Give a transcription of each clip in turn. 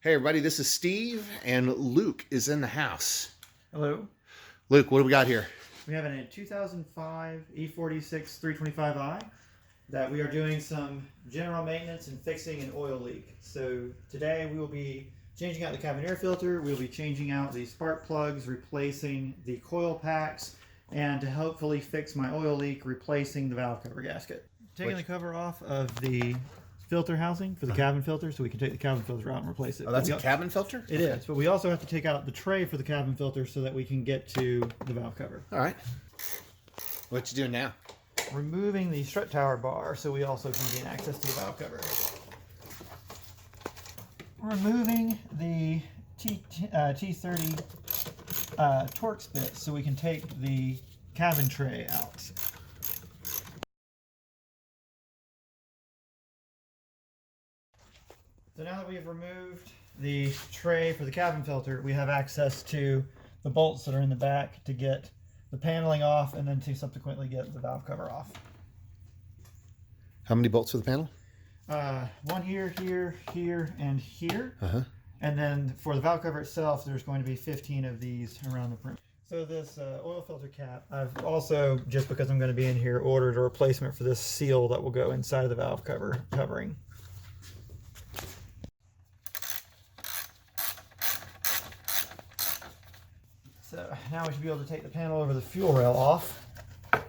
Hey everybody, this is Steve and Luke is in the house. Hello. Luke, what do we got here? We have a 2005 E46 325i that we are doing some general maintenance and fixing an oil leak. So today we will be changing out the cabin air filter, we'll be changing out the spark plugs, replacing the coil packs, and to hopefully fix my oil leak, replacing the valve cover gasket. Taking the cover off of the filter housing for the cabin filter, so we can take the cabin filter out and replace it. Oh, that's a cabin filter? It is, but we also have to take out the tray for the cabin filter so that we can get to the valve cover. All right. What you doing now? Removing the strut tower bar so we also can gain access to the valve cover. Removing the T30 Torx bit so we can take the cabin tray out. So now that we have removed the tray for the cabin filter, we have access to the bolts that are in the back to get the paneling off and then to subsequently get the valve cover off. How many bolts for the panel? One here, here, here, and here. And then for the valve cover itself, there's going to be 15 of these around the perimeter. So this oil filter cap, I've also, just because I'm going to be in here, ordered a replacement for this seal that will go inside of the valve covering. So now we should be able to take the panel over the fuel rail off. And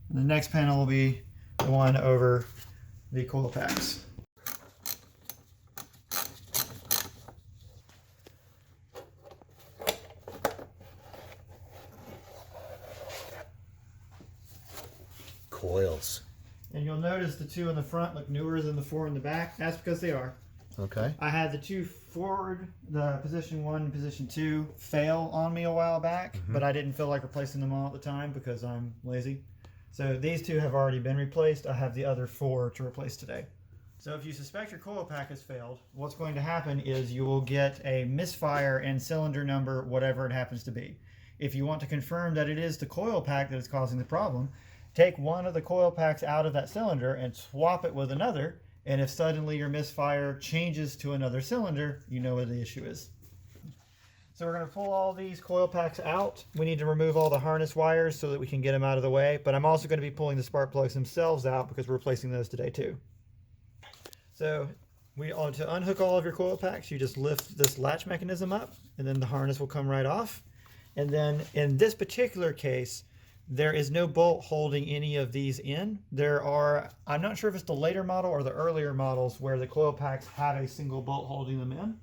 the next panel will be the one over the coil packs. Coils. And you'll notice the two in the front look newer than the four in the back. That's because they are. Okay. I had the two forward, the position 1 and position 2, fail on me a while back, but I didn't feel like replacing them all at the time because I'm lazy. So these two have already been replaced. I have the other 4 to replace today. So if you suspect your coil pack has failed, what's going to happen is you will get a misfire and cylinder number, whatever it happens to be. If you want to confirm that it is the coil pack that is causing the problem, take one of the coil packs out of that cylinder and swap it with another, and if suddenly your misfire changes to another cylinder, you know what the issue is. So we're going to pull all these coil packs out. We need to remove all the harness wires so that we can get them out of the way, but I'm also going to be pulling the spark plugs themselves out because we're replacing those today too. So to unhook all of your coil packs, you just lift this latch mechanism up and then the harness will come right off. And then in this particular case, there is no bolt holding any of these in. There are, I'm not sure if it's the later model or the earlier models where the coil packs have a single bolt holding them in.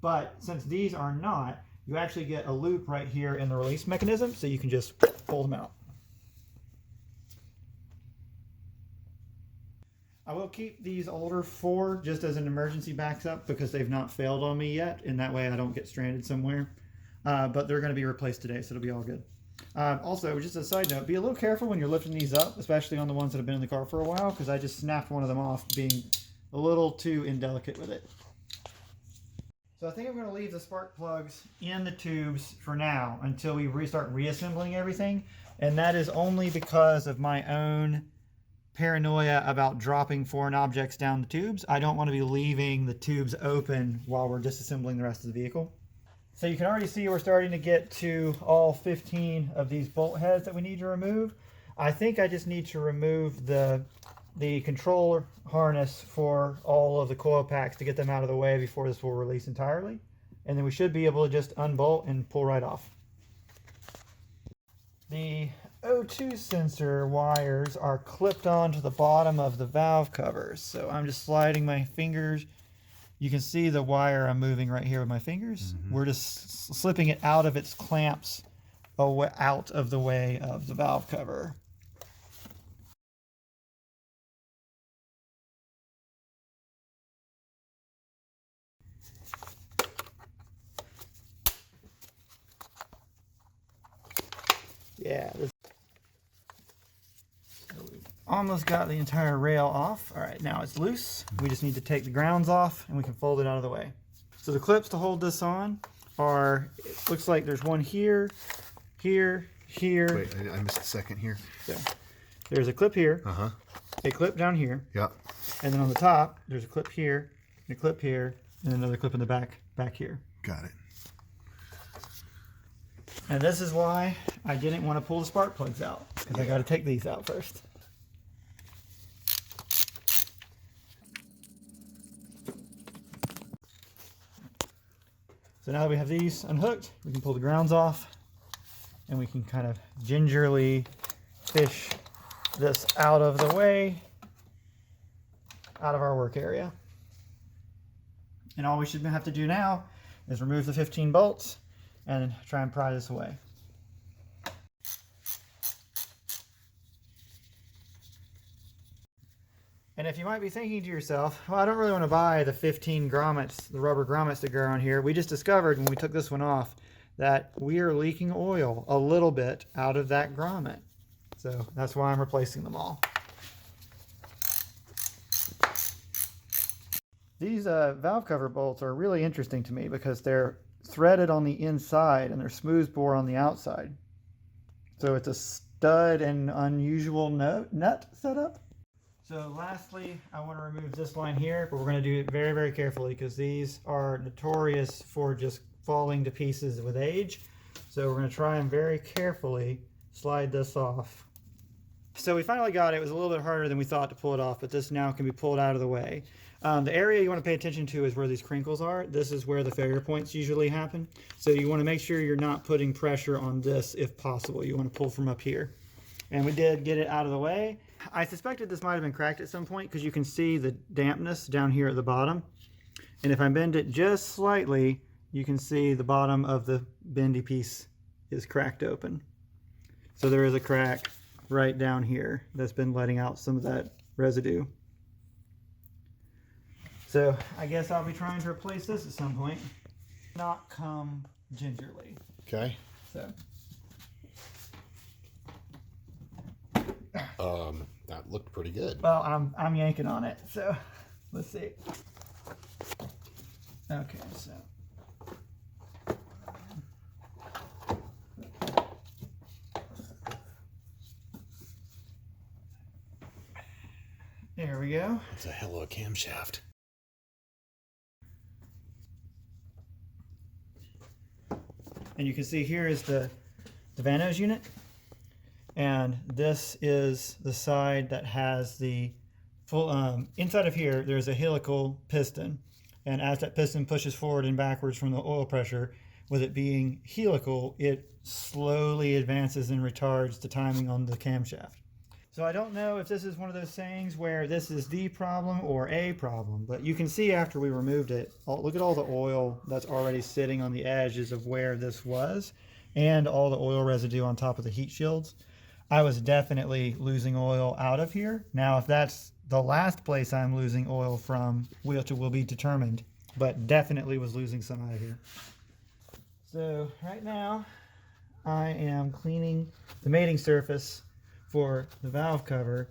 But since these are not, you actually get a loop right here in the release mechanism, so you can just pull them out. I will keep these older 4 just as an emergency backup because they've not failed on me yet, and that way I don't get stranded somewhere. But they're going to be replaced today, so it'll be all good. Also, just a side note, be a little careful when you're lifting these up, especially on the ones that have been in the car for a while, because I just snapped one of them off being a little too indelicate with it. So I think I'm going to leave the spark plugs in the tubes for now until we restart reassembling everything, and that is only because of my own paranoia about dropping foreign objects down the tubes. I don't want to be leaving the tubes open while we're disassembling the rest of the vehicle. So you can already see we're starting to get to all 15 of these bolt heads that we need to remove. I think I just need to remove the controller harness for all of the coil packs to get them out of the way before this will release entirely. And then we should be able to just unbolt and pull right off. The O2 sensor wires are clipped onto the bottom of the valve covers. So I'm just sliding my fingers. You can see the wire I'm moving right here with my fingers. We're just slipping it out of its clamps out of the way of the valve cover. Yeah, almost got the entire rail off. All right, now it's loose. We just need to take the grounds off and we can fold it out of the way. So the clips to hold this on are, it looks like there's one here, here, here. Wait, I missed a second here. So there's a clip here, Uh-huh. a clip down here, Yeah. and then on the top, there's a clip here, and a clip here, and another clip in the back here. Got it. And this is why I didn't want to pull the spark plugs out, because I got to take these out first. So now that we have these unhooked, we can pull the grounds off, and we can kind of gingerly fish this out of the way, out of our work area. And all we should have to do now is remove the 15 bolts and try and pry this away. And if you might be thinking to yourself, well, I don't really want to buy the 15 grommets, the rubber grommets that go on here. We just discovered when we took this one off that we are leaking oil a little bit out of that grommet. So that's why I'm replacing them all. These valve cover bolts are really interesting to me because they're threaded on the inside and they're smooth bore on the outside. So it's a stud and unusual nut setup. So lastly, I want to remove this line here, but we're going to do it very, very carefully because these are notorious for just falling to pieces with age. So we're going to try and very carefully slide this off. So we finally got it. It was a little bit harder than we thought to pull it off, but this now can be pulled out of the way. The area you want to pay attention to is where these crinkles are. This is where the failure points usually happen. So you want to make sure you're not putting pressure on this if possible. You want to pull from up here. And we did get it out of the way. I suspected this might have been cracked at some point because you can see the dampness down here at the bottom. And if I bend it just slightly, you can see the bottom of the bendy piece is cracked open. So there is a crack right down here that's been letting out some of that residue. So I guess I'll be trying to replace this at some point. Not come gingerly. Okay. So. That looked pretty good. Well, I'm yanking on it, so let's see. Okay, so. There we go. It's a hell of a camshaft. And you can see here is the Vanos unit. And this is the side that has the full, inside of here, there's a helical piston. And as that piston pushes forward and backwards from the oil pressure, with it being helical, it slowly advances and retards the timing on the camshaft. So I don't know if this is one of those things where this is the problem or a problem, but you can see after we removed it, look at all the oil that's already sitting on the edges of where this was, and all the oil residue on top of the heat shields. I was definitely losing oil out of here. Now, if that's the last place I'm losing oil from, which will be determined, but definitely was losing some out of here. So right now, I am cleaning the mating surface for the valve cover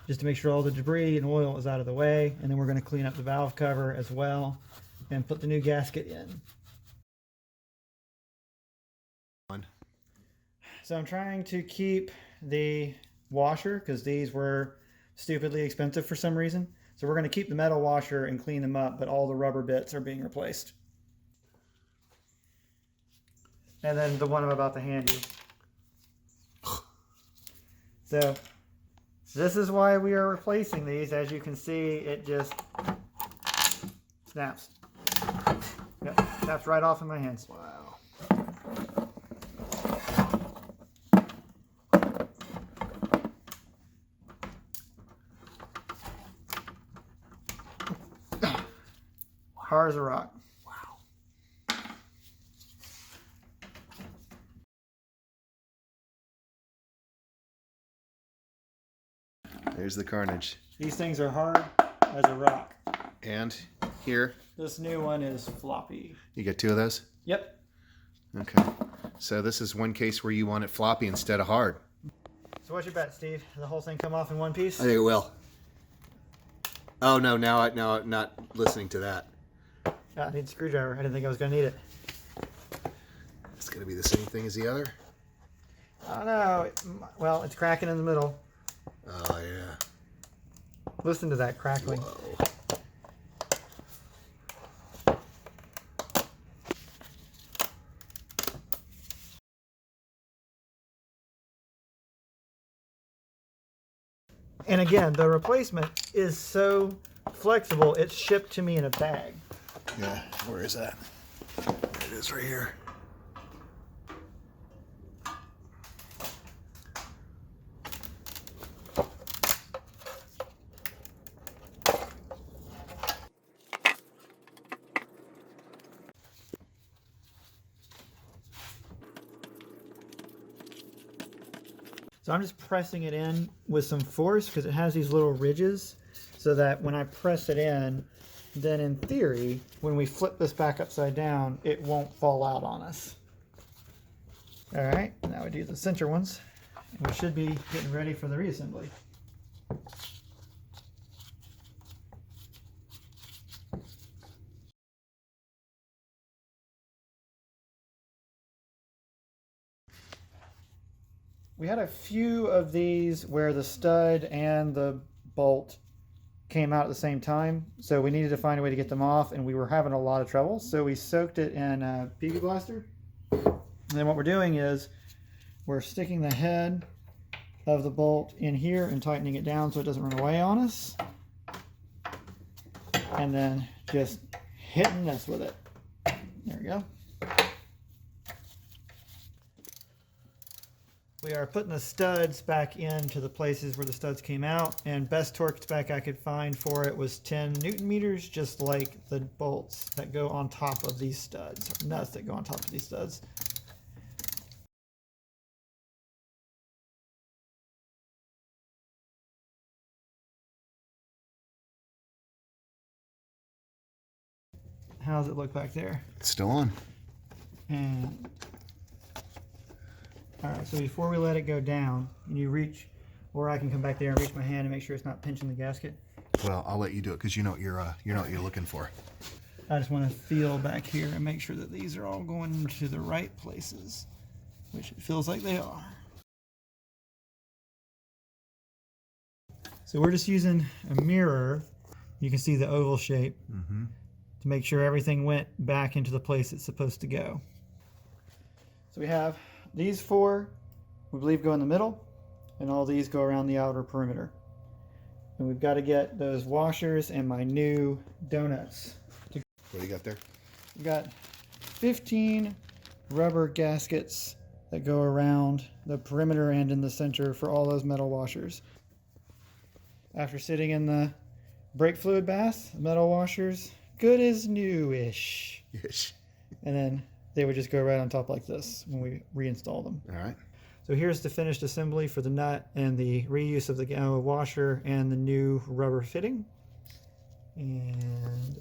just to make sure all the debris and oil is out of the way, and then we're going to clean up the valve cover as well and put the new gasket in. So I'm trying to keep the washer because these were stupidly expensive for some reason. So we're going to keep the metal washer and clean them up, but all the rubber bits are being replaced. And then the one I'm about to hand you. So this is why we are replacing these. As you can see, it just snaps. Yep, snaps right off in my hands. Wow. Hard as a rock. Wow. There's the carnage. These things are hard as a rock. And here, This new one is floppy. you get two of those? Yep. Okay. So this is one case where you want it floppy instead of hard. So what's your bet, Steve? The whole thing come off in one piece? I think it will. Oh no, now I'm not listening to that. Yeah, I need a screwdriver. I didn't think I was going to need it. It's going to be the same thing as the other? I don't know. Well, it's cracking in the middle. Listen to that crackling. Whoa. And again, the replacement is so flexible, it's shipped to me in a bag. Yeah, where is that? There it is right here. So I'm just pressing it in with some force because it has these little ridges so that when I press it in, then in theory, when we flip this back upside down, it won't fall out on us. All right, now we do the center ones, and we should be getting ready for the reassembly. We had a few of these where the stud and the bolt came out at the same time, so we needed to find a way to get them off, and we were having a lot of trouble, so we soaked it in a PV Blaster. And then what we're doing is we're sticking the head of the bolt in here and tightening it down so it doesn't run away on us, and then just hitting this with it. There we go. We are putting the studs back into the places where the studs came out, and best torque spec I could find for it was 10 Newton meters, just like the bolts that go on top of these studs, or nuts that go on top of these studs. How does it look back there? It's still on. And all right, so before we let it go down, can you reach, or I can come back there and reach my hand and make sure it's not pinching the gasket? Well, I'll let you do it because you know what you're looking for. I just want to feel back here and make sure that these are all going to the right places, which it feels like they are. So we're just using a mirror. You can see the oval shape to make sure everything went back into the place it's supposed to go. So we have these four, we believe, go in the middle, and all these go around the outer perimeter. And we've got to get those washers and my new donuts. What do you got there? We've got 15 rubber gaskets that go around the perimeter and in the center for all those metal washers. After sitting in the brake fluid bath, the metal washers, good as new-ish. Yes. And then they would just go right on top like this when we reinstall them. All right. So here's the finished assembly for the nut and the reuse of the washer and the new rubber fitting. And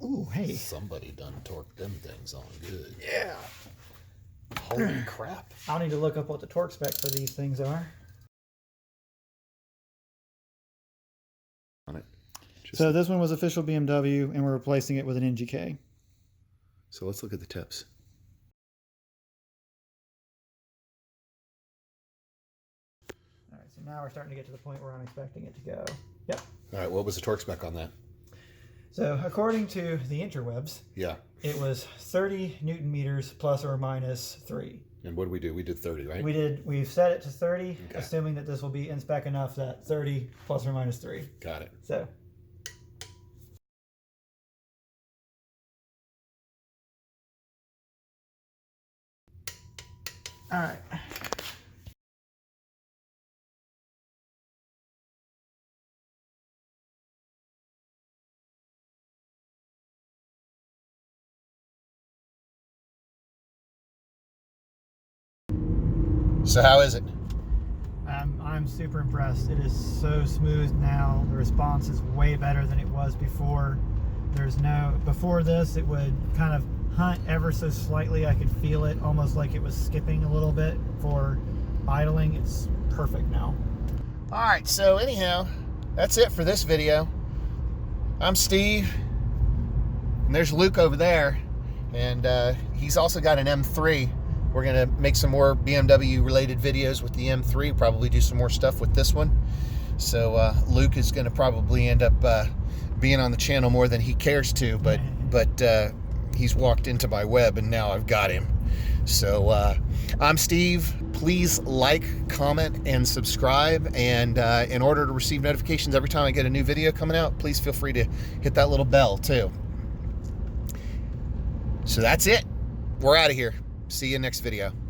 ooh, hey. Somebody done torqued them things on good. Yeah. Holy crap. I'll need to look up what the torque spec for these things are. On it. So this one was official BMW, and we're replacing it with an NGK. So let's look at the tips. All right, so now we're starting to get to the point where I'm expecting it to go. Yep. All right, what was the torque spec on that? So according to the interwebs, Yeah. it was 30 Newton meters plus or minus 3. And what did we do? We did 30, right? We've set it to 30, Okay. assuming that this will be in spec enough that 30 plus or minus 3. Got it. So. All right. So how is it? I'm super impressed. It is so smooth now. The response is way better than it was before. Before this, it would kind of hunt ever so slightly. I could feel it almost like it was skipping a little bit for idling. It's perfect now. All right, so anyhow, that's it for this video. I'm Steve, and there's Luke over there. And he's also got an M3. We're going to make some more BMW related videos with the M3, probably do some more stuff with this one. So Luke is going to probably end up being on the channel more than he cares to, but he's walked into my web and now I've got him. So I'm Steve. Please like, comment, and subscribe. And in order to receive notifications every time I get a new video coming out, please feel free to hit that little bell too. So that's it. We're out of here. See you next video.